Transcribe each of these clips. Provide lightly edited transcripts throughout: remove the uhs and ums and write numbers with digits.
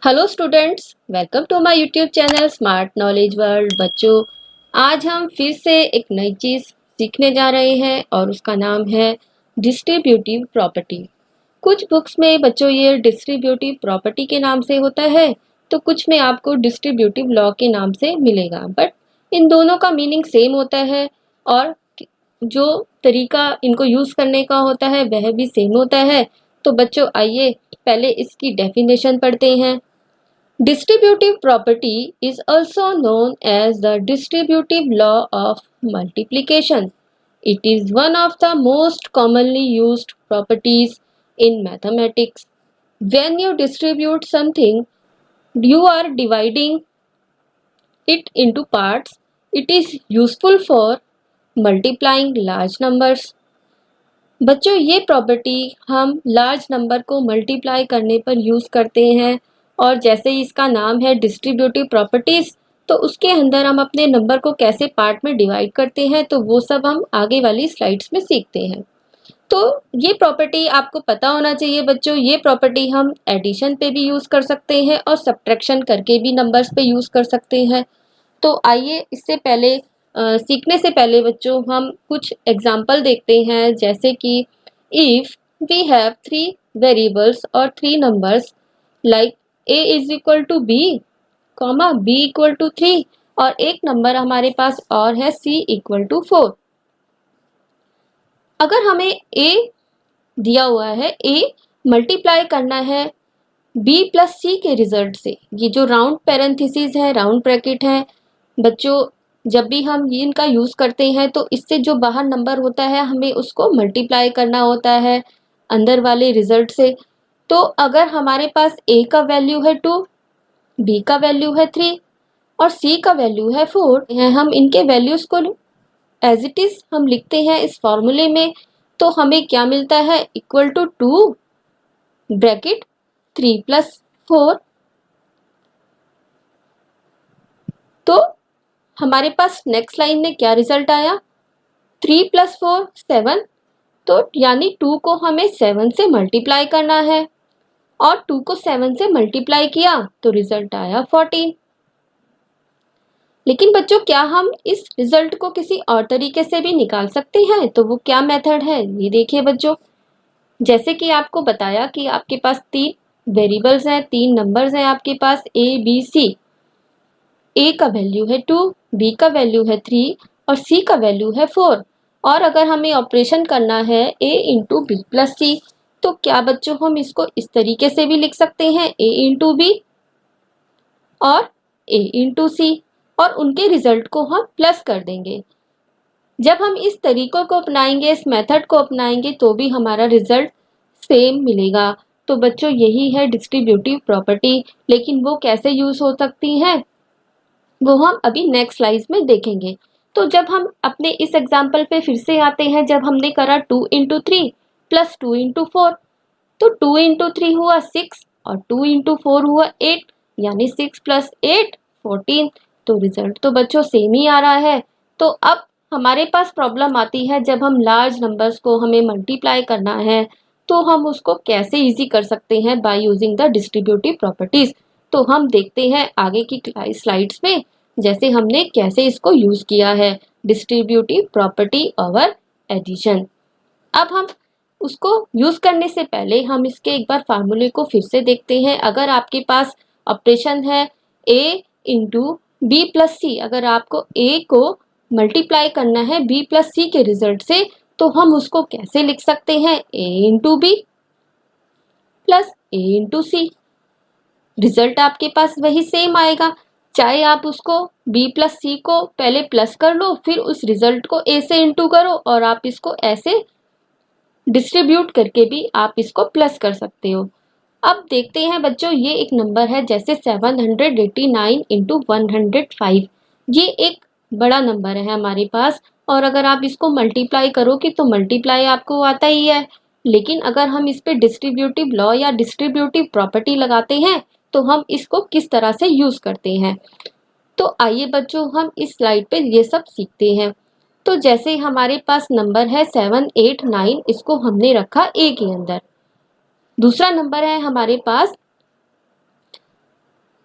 Hello students, welcome to my YouTube channel Smart Knowledge World. बच्चों, आज हम फिर से एक नई चीज़ सीखने जा रहे हैं और उसका नाम है डिस्ट्रीब्यूटिव प्रॉपर्टी। कुछ बुक्स में बच्चों ये डिस्ट्रीब्यूटिव प्रॉपर्टी के नाम से होता है, तो कुछ में आपको डिस्ट्रीब्यूटिव लॉ के नाम से मिलेगा। बट इन दोनों का मीनिंग सेम होता है और जो तरीका इनको यूज़ करने का होता है वह भी सेम होता है। तो बच्चों, आइए पहले इसकी डेफिनेशन पढ़ते हैं। Distributive property is also known as the distributive law of multiplication. It is one of the most commonly used properties in mathematics. When you distribute something, you are dividing it into parts. It is useful for multiplying large numbers. बच्चों, ये property हम large number को multiply करने पर use करते हैं और जैसे ही इसका नाम है डिस्ट्रीब्यूटिव प्रॉपर्टीज़, तो उसके अंदर हम अपने नंबर को कैसे पार्ट में डिवाइड करते हैं तो वो सब हम आगे वाली स्लाइड्स में सीखते हैं। तो ये प्रॉपर्टी आपको पता होना चाहिए बच्चों। ये प्रॉपर्टी हम एडिशन पे भी यूज़ कर सकते हैं और सब्ट्रैक्शन करके भी नंबर्स पे यूज़ कर सकते हैं। तो आइए इससे पहले सीखने से पहले बच्चों हम कुछ एग्जाम्पल देखते हैं, जैसे कि इफ़ वी हैव 3 वेरिएबल्स और 3 numbers like a is equal to B, comma b equal to 3 और एक नंबर हमारे पास और है c इक्वल टू 4। अगर हमें a दिया हुआ है, a मल्टीप्लाई करना है b प्लस c के रिजल्ट से, ये जो राउंड पैरेंथेसिस है, राउंड ब्रैकेट है बच्चों, जब भी हम इनका यूज़ करते हैं तो इससे जो बाहर नंबर होता है हमें उसको मल्टीप्लाई करना होता है अंदर वाले रिजल्ट से। तो अगर हमारे पास a का वैल्यू है 2, b का वैल्यू है 3 और c का वैल्यू है 4 है, हम इनके वैल्यूज़ को एज इट इज़ हम लिखते हैं इस फॉर्मूले में, तो हमें क्या मिलता है, इक्वल टू 2 ब्रैकेट 3 प्लस 4। तो हमारे पास नेक्स्ट लाइन में क्या रिजल्ट आया, 3 प्लस 4 7, तो यानी 2 को हमें 7 से मल्टीप्लाई करना है और 2 को 7 से मल्टीप्लाई किया तो रिजल्ट आया 14। लेकिन बच्चों, क्या हम इस रिजल्ट को किसी और तरीके से भी निकाल सकते हैं? तो वो क्या मेथड है, ये देखिए बच्चों। जैसे कि आपको बताया कि आपके पास 3 वेरिएबल्स हैं, 3 नंबर्स हैं आपके पास a b c। a का वैल्यू है 2, b का वैल्यू है 3 और c का वैल्यू है 4। और अगर हमें ऑपरेशन करना है a इंटू बी प्लस सी, तो क्या बच्चों हम इसको इस तरीके से भी लिख सकते हैं, a इंटू बी और a इंटू सी, और उनके रिजल्ट को हम प्लस कर देंगे। जब हम इस तरीकों को अपनाएंगे, इस मेथड को अपनाएंगे, तो भी हमारा रिजल्ट सेम मिलेगा। तो बच्चों, यही है डिस्ट्रीब्यूटिव प्रॉपर्टी। लेकिन वो कैसे यूज़ हो सकती हैं वो हम अभी नेक्स्ट स्लाइड में देखेंगे। तो जब हम अपने इस एग्जाम्पल पे फिर से आते हैं, जब हमने करा 2 इंटू 3 प्लस 2 इंटू 4, तो 2 इंटू 3 हुआ 6 और 2 इंटू 4 हुआ 8, यानी 6 प्लस 8 14। तो रिजल्ट तो बच्चों सेम ही आ रहा है। तो अब हमारे पास प्रॉब्लम आती है, जब हम लार्ज नंबर्स को हमें मल्टीप्लाई करना है तो हम उसको कैसे इजी कर सकते हैं by using the distributive properties. तो हम देखते हैं आगे की स्लाइड्स में जैसे हमने कैसे इसको यूज किया है, डिस्ट्रीब्यूटिव प्रॉपर्टी ओवर एडिशन। अब हम उसको यूज करने से पहले हम इसके एक बार फार्मूले को फिर से देखते हैं। अगर आपके पास ऑपरेशन है a इंटू बी प्लस सी, अगर आपको a को मल्टीप्लाई करना है b प्लस सी के रिजल्ट से, तो हम उसको कैसे लिख सकते हैं, a into B plus a into C. Result आपके पास वही सेम आएगा, चाहे आप उसको b प्लस सी को पहले प्लस कर लो, फिर उस रिजल्ट को a से इंटू करो और आप इसको ऐसे डिस्ट्रीब्यूट करके भी आप इसको प्लस कर सकते हो। अब देखते हैं बच्चों, ये एक नंबर है जैसे 789 इंटू 105। ये एक बड़ा नंबर है हमारे पास, और अगर आप इसको मल्टीप्लाई करोगे तो मल्टीप्लाई आपको आता ही है। लेकिन अगर हम इस पे डिस्ट्रीब्यूटिव लॉ या डिस्ट्रीब्यूटिव प्रॉपर्टी लगाते हैं तो हम इसको किस तरह से यूज करते हैं, तो आइए बच्चों हम इस स्लाइड पे ये सब सीखते हैं। तो जैसे हमारे पास नंबर है 789, इसको हमने रखा a के अंदर। दूसरा नंबर है हमारे पास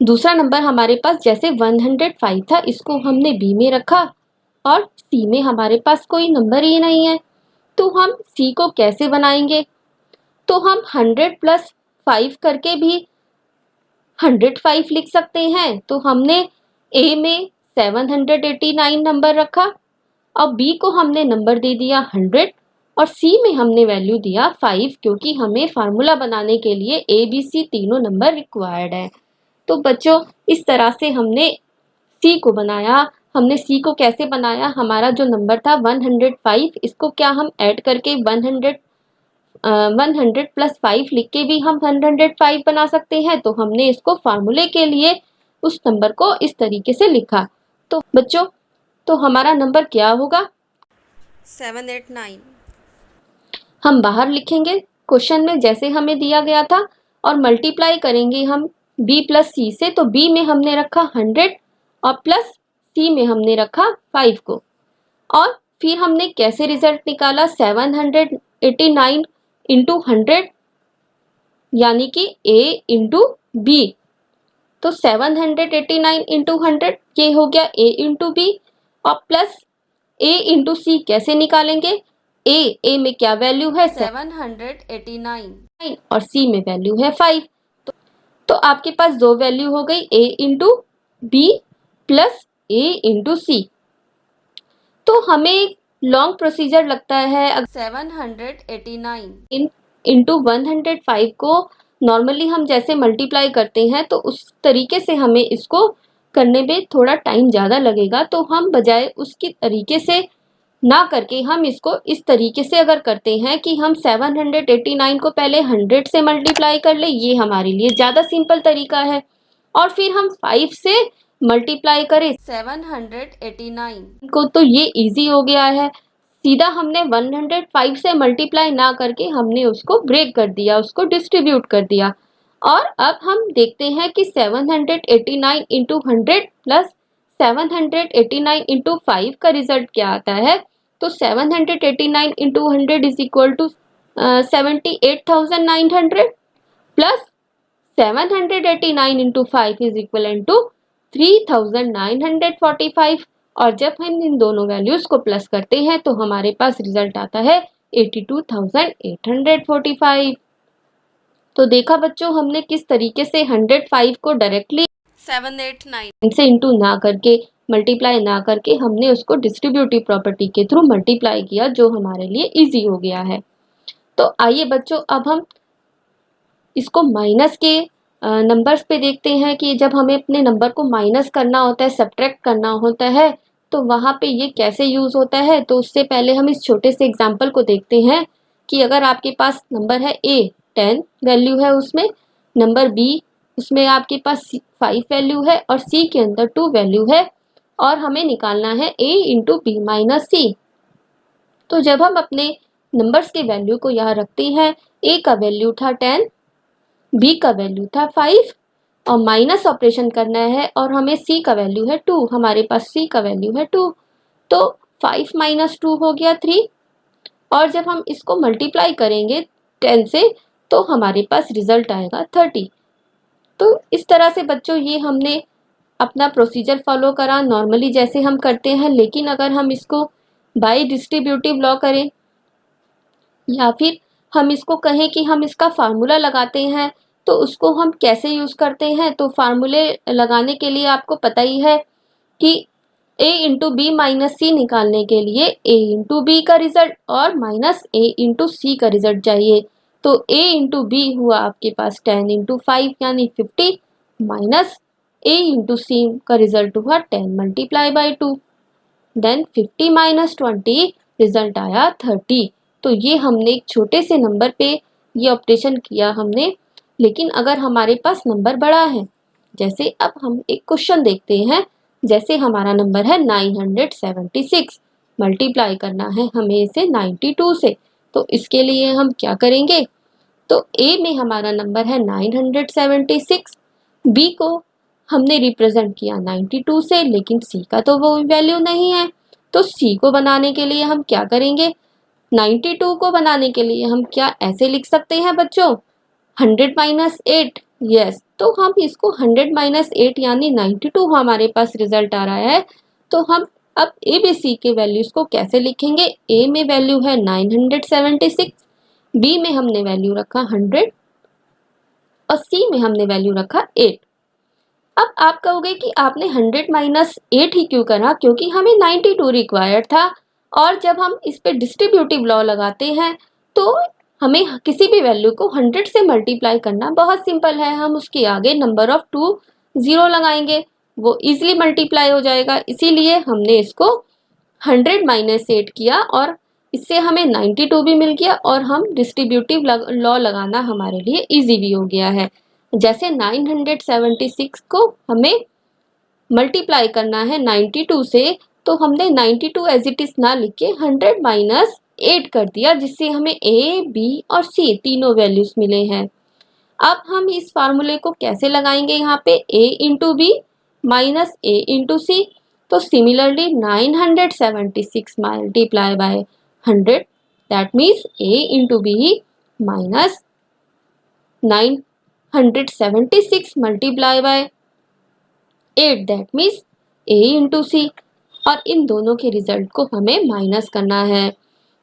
दूसरा नंबर हमारे पास जैसे 105 था, इसको हमने बी में रखा और सी में हमारे पास कोई नंबर ही नहीं है, तो हम सी को कैसे बनाएंगे? तो हम 100 प्लस 5 करके भी 105 लिख सकते हैं। तो हमने ए में 789 नंबर रखा और बी को हमने नंबर दे दिया 100 और सी में हमने वैल्यू दिया 5, क्योंकि हमें फार्मूला बनाने के लिए ए बी सी तीनों नंबर रिक्वायर्ड है। तो बच्चों, इस तरह से हमने सी को बनाया। हमने सी को कैसे बनाया? हमारा जो नंबर था 105, इसको क्या हम ऐड करके 100 प्लस 5 लिख के भी हम 105 बना सकते हैं। तो हमने इसको फार्मूले के लिए उस नंबर को इस तरीके से लिखा। तो बच्चों, तो हमारा नंबर क्या होगा? 789। हम बाहर लिखेंगे क्वेश्चन में जैसे हमें दिया गया था और मल्टीप्लाई करेंगे हम b प्लस सी से। तो b में हमने रखा 100 और प्लस c में हमने रखा 5 को। और फिर हमने कैसे रिजल्ट निकाला? 789 इंटू 100 यानी कि a इंटू बी। तो 789 इंटू 100 ये हो गया a इंटू बी और प्लस a इंटू सी कैसे निकालेंगे? a में क्या वैल्यू है? 789 और c में वैल्यू है 5। तो आपके पास दो वैल्यू हो गई, a into B plus a into C. तो हमें एक लॉन्ग प्रोसीजर लगता है। 789 इंटू 105 को नॉर्मली हम जैसे मल्टीप्लाई करते हैं तो उस तरीके से हमें इसको करने में थोड़ा टाइम ज़्यादा लगेगा। तो हम बजाय उसकी तरीके से ना करके हम इसको इस तरीके से अगर करते हैं कि हम 789 को पहले 100 से मल्टीप्लाई कर ले, ये हमारे लिए ज़्यादा सिंपल तरीका है। और फिर हम 5 से मल्टीप्लाई करें 789 को, तो ये इजी हो गया है। सीधा हमने 105 से मल्टीप्लाई ना करके हमने उसको ब्रेक कर दिया, उसको डिस्ट्रीब्यूट कर दिया। और अब हम देखते हैं कि 789 इंटू 100 प्लस 789 इंटू 5 का रिजल्ट क्या आता है। तो 789 into 100 is equal to 78,900 plus 789 into 5 is equal to 3,945। और जब हम इन दोनों वैल्यूज को प्लस करते हैं तो हमारे पास रिजल्ट आता है 82,845। तो देखा बच्चों, हमने किस तरीके से 105 को डायरेक्टली 789 से इंटू ना करके, मल्टीप्लाई ना करके, हमने उसको डिस्ट्रीब्यूटिव प्रॉपर्टी के थ्रू मल्टीप्लाई किया, जो हमारे लिए इजी हो गया है। तो आइए बच्चों, अब हम इसको माइनस के नंबर्स पे देखते हैं कि जब हमें अपने नंबर को माइनस करना होता है, सब्ट्रैक्ट करना होता है, तो वहाँ पे ये कैसे यूज़ होता है। तो उससे पहले हम इस छोटे से एग्जांपल को देखते हैं कि अगर आपके पास नंबर है a 10 वैल्यू है, उसमें नंबर b उसमें आपके पास 5 वैल्यू है और c के अंदर 2 वैल्यू है और हमें निकालना है a इंटू बी माइनस सी। तो जब हम अपने नंबर्स के वैल्यू को यहाँ रखते हैं, a का वैल्यू था 10, b का वैल्यू था 5 और माइनस ऑपरेशन करना है और हमें c का वैल्यू है 2, हमारे पास c का वैल्यू है 2। तो 5 माइनस 2 हो गया 3 और जब हम इसको मल्टीप्लाई करेंगे 10 से तो हमारे पास रिजल्ट आएगा 30। तो इस तरह से बच्चों ये हमने अपना प्रोसीजर फॉलो करा नॉर्मली जैसे हम करते हैं। लेकिन अगर हम इसको बाय डिस्ट्रीब्यूटिव लॉ करें या फिर हम इसको कहें कि हम इसका फार्मूला लगाते हैं, तो उसको हम कैसे यूज़ करते हैं। तो फार्मूले लगाने के लिए आपको पता ही है कि a इंटू बी माइनस सी निकालने के लिए a इंटू बी का रिजल्ट और माइनस a इंटू सी का रिजल्ट चाहिए। तो a इंटू बी हुआ आपके पास 10 इंटू 5 यानी 50 माइनस a इंटू सी का रिजल्ट हुआ 10 multiply by 2, then 50 minus 20 result आया 30। तो ये हमने एक छोटे से नंबर पे ये ऑपरेशन किया हमने। लेकिन अगर हमारे पास नंबर बड़ा है, जैसे अब हम एक क्वेश्चन देखते हैं, जैसे हमारा नंबर है 976, मल्टीप्लाई करना है हमें इसे 92 से। तो इसके लिए हम क्या करेंगे? तो ए में हमारा नंबर है 976, बी को हमने रिप्रेजेंट किया 92 से, लेकिन सी का तो वो वैल्यू नहीं है। तो सी को बनाने के लिए हम क्या करेंगे? 92 को बनाने के लिए हम क्या ऐसे लिख सकते हैं बच्चों? 100 माइनस 8, यस। तो हम इसको 100 माइनस 8 यानी 92 हमारे पास रिजल्ट आ रहा है। तो हम अब ए बी सी के वैल्यूज को कैसे लिखेंगे? ए में वैल्यू है 976, बी में हमने वैल्यू रखा 100 और सी में हमने वैल्यू रखा 8। अब आप कहोगे कि आपने 100 माइनस 8 ही क्यों करा? क्योंकि हमें 92 रिक्वायर्ड था, और जब हम इस पे डिस्ट्रीब्यूटिव लॉ लगाते हैं तो हमें किसी भी वैल्यू को 100 से मल्टीप्लाई करना बहुत सिंपल है। हम उसके आगे नंबर ऑफ 2 0 लगाएंगे, वो इजीली मल्टीप्लाई हो जाएगा। इसीलिए हमने इसको 100 माइनस 8 किया और इससे हमें 92 भी मिल गया और हम डिस्ट्रीब्यूटिव लॉ लगाना हमारे लिए इजी भी हो गया है। जैसे 976 को हमें मल्टीप्लाई करना है 92 से, तो हमने 92 एज इट इज ना लिख के 100 माइनस 8 कर दिया, जिससे हमें ए बी और सी तीनों वैल्यूज मिले हैं। अब हम इस फार्मूले को कैसे लगाएंगे? यहाँ पे a into B minus a into C. तो similarly 976 multiply by 100 that means a into B minus 976 multiply by 8 that means a into C. और इन दोनों के रिजल्ट को हमें माइनस करना है।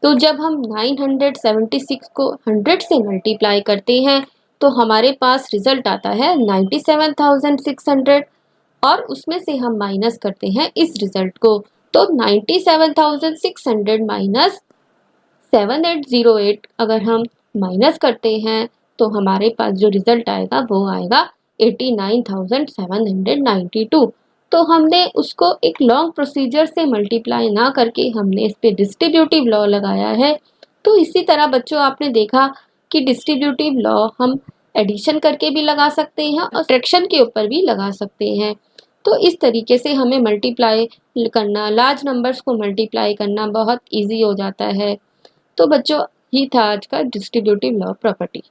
तो जब हम 976 को 100 से मल्टीप्लाई करते हैं तो हमारे पास रिजल्ट आता है 97,600 और उसमें से हम माइनस करते हैं इस रिजल्ट को। तो 97,600 माइनस 7808 अगर हम माइनस करते हैं तो हमारे पास जो रिजल्ट आएगा वो आएगा 89,792। तो हमने उसको एक लॉन्ग प्रोसीजर से मल्टीप्लाई ना करके हमने इस पे डिस्ट्रीब्यूटिव लॉ लगाया है। तो इसी तरह बच्चों आपने देखा कि डिस्ट्रीब्यूटिव लॉ हम एडिशन करके भी लगा सकते हैं और सब्ट्रैक्शन के ऊपर भी लगा सकते हैं। तो इस तरीके से हमें मल्टीप्लाई करना, लार्ज नंबर्स को मल्टीप्लाई करना बहुत इजी हो जाता है। तो बच्चों ये था आज का डिस्ट्रीब्यूटिव लॉ प्रॉपर्टी।